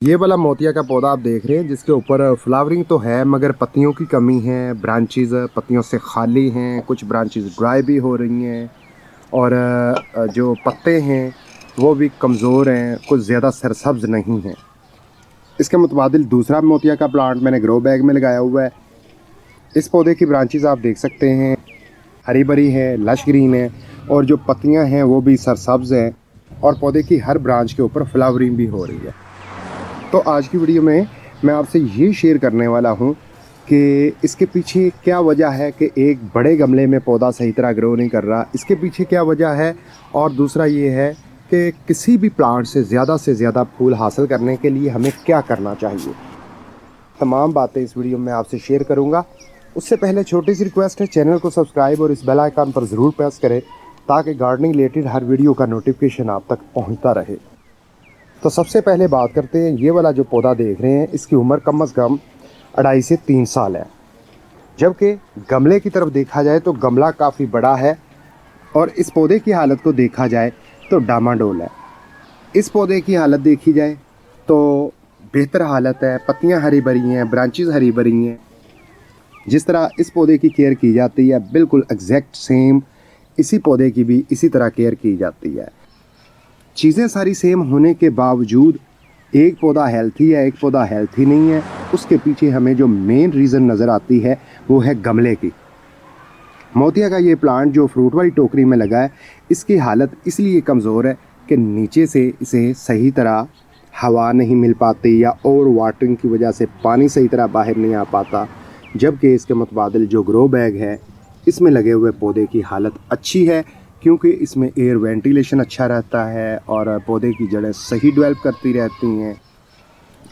ये वाला मोतिया का पौधा आप देख रहे हैं जिसके ऊपर फ्लावरिंग तो है मगर पत्तियों की कमी है। ब्रांचेस पत्तियों से खाली हैं, कुछ ब्रांचेस ड्राई भी हो रही हैं और जो पत्ते हैं वो भी कमज़ोर हैं, कुछ ज़्यादा सरसब्ज नहीं हैं। इसके मुतबादिल दूसरा मोतिया का प्लांट मैंने ग्रो बैग में लगाया हुआ है। इस पौधे की ब्रांचेस आप देख सकते हैं, हरी भरी है, लश ग्रीन है और जो पत्तियां हैं वो भी सरसब्ज हैं और पौधे की हर ब्रांच के ऊपर फ्लावरिंग भी हो रही है। तो आज की वीडियो में मैं आपसे ये शेयर करने वाला हूँ कि इसके पीछे क्या वजह है कि एक बड़े गमले में पौधा सही तरह ग्रो नहीं कर रहा, इसके पीछे क्या वजह है। और दूसरा ये है कि किसी भी प्लांट से ज़्यादा फूल हासिल करने के लिए हमें क्या करना चाहिए। तमाम बातें इस वीडियो में आपसे शेयर करूँगा। उससे पहले छोटी सी रिक्वेस्ट है, चैनल को सब्सक्राइब और इस बेल आइकन पर ज़रूर प्रेस करें ताकि गार्डनिंग रिलेटेड हर वीडियो का नोटिफिकेशन आप तक पहुँचता रहे। तो सबसे पहले बात करते हैं, ये वाला जो पौधा देख रहे हैं इसकी उम्र कम से कम 2.5 से 3 साल है। जबकि गमले की तरफ देखा जाए तो गमला काफ़ी बड़ा है और इस पौधे की हालत को देखा जाए तो डामाडोल है। इस पौधे की हालत देखी जाए तो बेहतर हालत है, पत्तियां हरी भरी हैं, ब्रांचेस हरी भरी हैं। जिस तरह इस पौधे की केयर की जाती है बिल्कुल एग्जैक्ट सेम इसी पौधे की भी इसी तरह केयर की जाती है। चीज़ें सारी सेम होने के बावजूद एक पौधा हेल्थी है, एक पौधा हेल्थी नहीं है। उसके पीछे हमें जो मेन रीज़न नज़र आती है वो है गमले की। मोतिया का ये प्लांट जो फ्रूट वाली टोकरी में लगा है, इसकी हालत इसलिए कमज़ोर है कि नीचे से इसे सही तरह हवा नहीं मिल पाती या ओवर वाटरिंग की वजह से पानी सही तरह बाहर नहीं आ पाता। जबकि इसके मुतबादिल जो ग्रो बैग है इसमें लगे हुए पौधे की हालत अच्छी है क्योंकि इसमें एयर वेंटिलेशन अच्छा रहता है और पौधे की जड़ें सही डेवलप करती रहती हैं।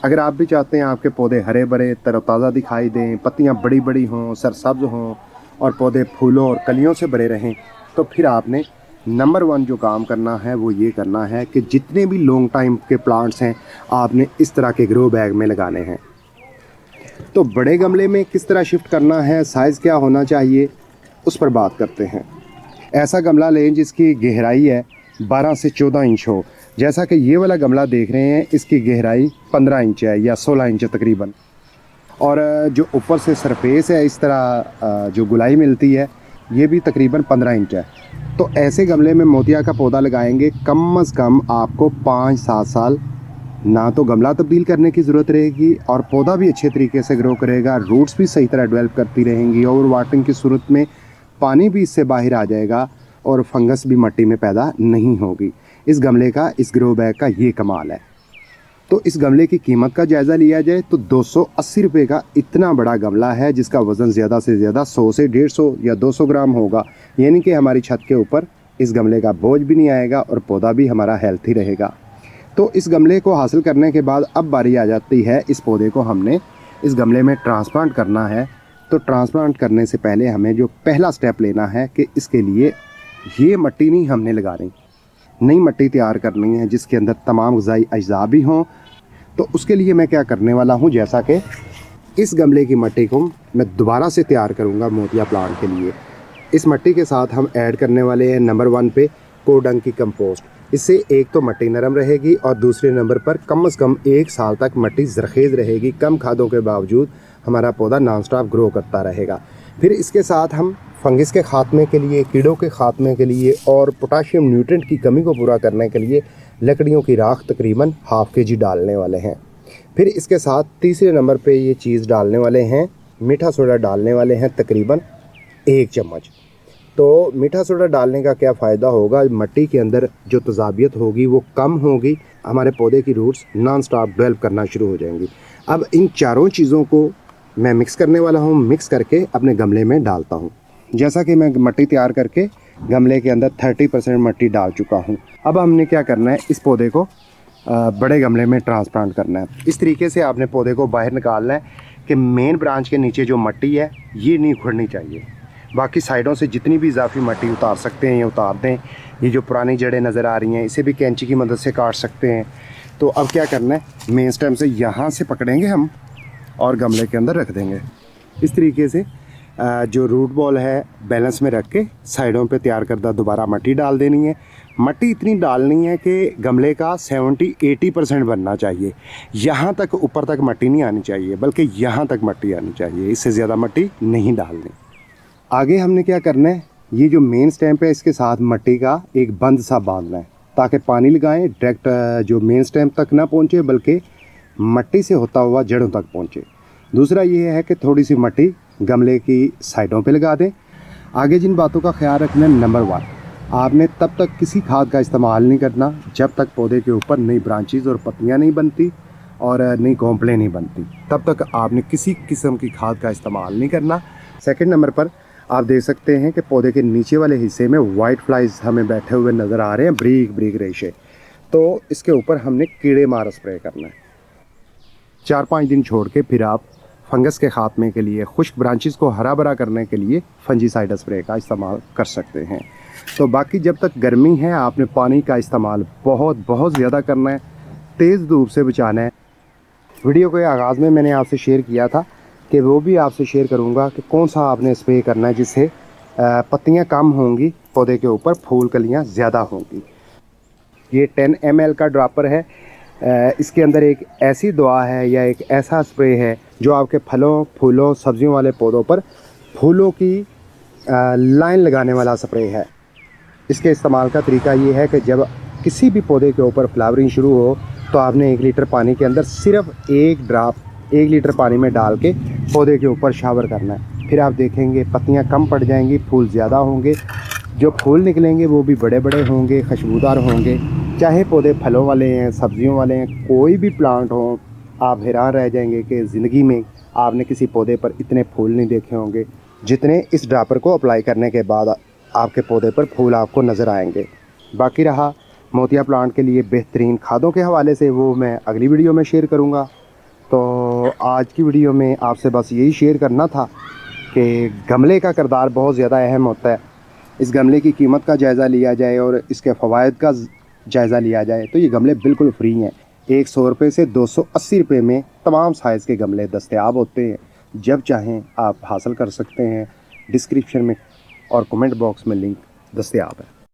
अगर आप भी चाहते हैं आपके पौधे हरे भरे तरोताज़ा दिखाई दें, पत्तियां बड़ी बड़ी हों, सरसब्ज हों और पौधे फूलों और कलियों से भरे रहें, तो फिर आपने नंबर 1 जो काम करना है वो ये करना है कि जितने भी लॉन्ग टाइम के प्लांट्स हैं आपने इस तरह के ग्रो बैग में लगाने हैं। तो बड़े गमले में किस तरह शिफ्ट करना है, साइज़ क्या होना चाहिए, उस पर बात करते हैं। ऐसा गमला लें जिसकी गहराई है 12 से 14 इंच हो। जैसा कि ये वाला गमला देख रहे हैं इसकी गहराई 15 इंच है या 16 इंच तकरीबन। और जो ऊपर से सरफेस है इस तरह जो गुलाई मिलती है ये भी तकरीबन 15 इंच है। तो ऐसे गमले में मोतिया का पौधा लगाएंगे कम से कम आपको 5-7 साल ना तो गमला तब्दील करने की ज़रूरत रहेगी और पौधा भी अच्छे तरीके से ग्रो करेगा, रूट्स भी सही तरह डेवलप करती रहेंगी और वाटरिंग की सूरत में पानी भी इससे बाहर आ जाएगा और फंगस भी मिट्टी में पैदा नहीं होगी। इस गमले का, इस ग्रो बैग का ये कमाल है। तो इस गमले की कीमत का जायज़ा लिया जाए तो 280 रुपये का इतना बड़ा गमला है जिसका वज़न ज़्यादा से ज़्यादा 100 से 150 या 200 ग्राम होगा। यानी कि हमारी छत के ऊपर इस गमले का बोझ भी नहीं आएगा और पौधा भी हमारा हेल्थी रहेगा। तो इस गमले को हासिल करने के बाद अब बारी आ जाती है, इस पौधे को हमने इस गमले में ट्रांसप्लांट करना है। तो ट्रांसप्लांट करने से पहले हमें जो पहला स्टेप लेना है कि इसके लिए ये मिट्टी नहीं हमने लगानी, नई मिट्टी तैयार करनी है जिसके अंदर तमाम ग़िज़ाई अज्जा भी हों। तो उसके लिए मैं क्या करने वाला हूँ, जैसा कि इस गमले की मिट्टी को मैं दोबारा से तैयार करूँगा मोतिया प्लांट के लिए। इस मिट्टी के साथ हम ऐड करने वाले हैं नंबर 1 पे कोडंग की कंपोस्ट। इससे एक तो मिट्टी नरम रहेगी और दूसरे नंबर पर कम से कम 1 साल तक मिट्टी ज़रख़ेज़ रहेगी। कम खादों के बावजूद हमारा पौधा नॉन स्टॉप ग्रो करता रहेगा। फिर इसके साथ हम फंगस के ख़ात्मे के लिए, कीड़ों के ख़ात्मे के लिए और पोटाशियम न्यूट्रेंट की कमी को पूरा करने के लिए लकड़ियों की राख तकरीबन ½ kg डालने वाले हैं। फिर इसके साथ तीसरे नंबर पे ये चीज़ डालने वाले हैं, मीठा सोडा डालने वाले हैं तकरीबन 1 चम्मच। तो मीठा सोडा डालने का क्या फ़ायदा होगा, मिट्टी के अंदर जो तज़ाबियत होगी वो कम होगी, हमारे पौधे की रूट्स नॉन स्टॉप डेवलप करना शुरू हो जाएंगी। अब इन चारों चीज़ों को मैं मिक्स करने वाला हूँ, मिक्स करके अपने गमले में डालता हूँ। जैसा कि मैं मिट्टी तैयार करके गमले के अंदर 30% मिट्टी डाल चुका हूँ। अब हमने क्या करना है, इस पौधे को बड़े गमले में ट्रांसप्लांट करना है। इस तरीके से आपने पौधे को बाहर निकालना है कि मेन ब्रांच के नीचे जो मिट्टी है ये नहीं उखड़नी चाहिए। बाकी साइडों से जितनी भी इजाफी मिट्टी उतार सकते हैं ये उतार दें। ये जो पुरानी जड़ें नज़र आ रही हैं इसे भी कैंची की मदद से काट सकते हैं। तो अब क्या करना है, मेन स्टेम से यहाँ से पकड़ेंगे हम और गमले के अंदर रख देंगे। इस तरीके से जो रूट बॉल है बैलेंस में रख के साइडों पे तैयार करदा दोबारा मट्टी डाल देनी है। मट्टी इतनी डालनी है कि गमले का 70-80% बनना चाहिए। यहाँ तक ऊपर तक मट्टी नहीं आनी चाहिए, बल्कि यहाँ तक मट्टी आनी चाहिए, इससे ज़्यादा मट्टी नहीं डालनी। आगे हमने क्या करना है, ये जो मेन स्टैम्प है इसके साथ मट्टी का एक बंद सा बांधना है ताकि पानी लगाएं डायरेक्ट जो मेन स्टैम्प तक ना पहुँचे, बल्कि मट्टी से होता हुआ जड़ों तक पहुँचे। दूसरा ये है कि थोड़ी सी मट्टी गमले की साइडों पे लगा दें। आगे जिन बातों का ख्याल रखना है, नंबर 1, आपने तब तक किसी खाद का इस्तेमाल नहीं करना जब तक पौधे के ऊपर नई ब्रांचेज़ और पत्तियां नहीं बनती और नई घोंपलें नहीं बनती, तब तक आपने किसी किस्म की खाद का इस्तेमाल नहीं करना। सेकंड नंबर पर आप देख सकते हैं कि पौधे के नीचे वाले हिस्से में वाइट फ्लाइज हमें बैठे हुए नज़र आ रहे हैं, ब्रीक ब्रीक रेशे। तो इसके ऊपर हमने कीड़े मार स्प्रे करना है। 4-5 दिन छोड़ के फिर आप फंगस के खात्मे के लिए, खुश्क ब्रांचेस को हरा भरा करने के लिए फंजीसाइड स्प्रे का इस्तेमाल कर सकते हैं। तो बाकी जब तक गर्मी है आपने पानी का इस्तेमाल बहुत ज़्यादा करना है, तेज़ धूप से बचाना है। वीडियो के आगाज़ में मैंने आपसे शेयर किया था कि वो भी आपसे शेयर करूंगा कि कौन सा आपने स्प्रे करना है जिससे पत्तियां कम होंगी, पौधे के ऊपर फूल कलियां ज़्यादा होंगी। ये 10 ml का ड्रॉपर है। इसके अंदर एक ऐसी दवा है या एक ऐसा स्प्रे है जो आपके फलों, फूलों, सब्जियों वाले पौधों पर फूलों की लाइन लगाने वाला स्प्रे है। इसके इस्तेमाल का तरीका ये है कि जब किसी भी पौधे के ऊपर फ्लावरिंग शुरू हो तो आपने 1 लीटर पानी के अंदर सिर्फ 1 ड्रॉप 1 लीटर पानी में डाल के पौधे के ऊपर शावर करना है। फिर आप देखेंगे पत्तियां कम पड़ जाएंगी, फूल ज़्यादा होंगे, जो फूल निकलेंगे वो भी बड़े बड़े होंगे, खुशबूदार होंगे। चाहे पौधे फलों वाले हैं, सब्जियों वाले हैं, कोई भी प्लांट हो, आप हैरान रह जाएंगे कि ज़िंदगी में आपने किसी पौधे पर इतने फूल नहीं देखे होंगे जितने इस ड्रॉपर को अप्लाई करने के बाद आपके पौधे पर फूल आपको नज़र आएंगे। बाकी रहा मोतिया प्लांट के लिए बेहतरीन खादों के हवाले से, वो मैं अगली वीडियो में शेयर करूँगा। तो आज की वीडियो में आपसे बस यही शेयर करना था कि गमले का किरदार बहुत ज़्यादा अहम होता है। इस गमले की कीमत का जायज़ा लिया जाए और इसके फ़वाइद का जायज़ा लिया जाए तो ये गमले बिल्कुल फ्री हैं। 100 रुपये से 280 रुपये में तमाम साइज़ के गमले दस्तयाब होते हैं। जब चाहें आप हासिल कर सकते हैं। डिस्क्रिप्शन में और कमेंट बॉक्स में लिंक दस्तयाब है।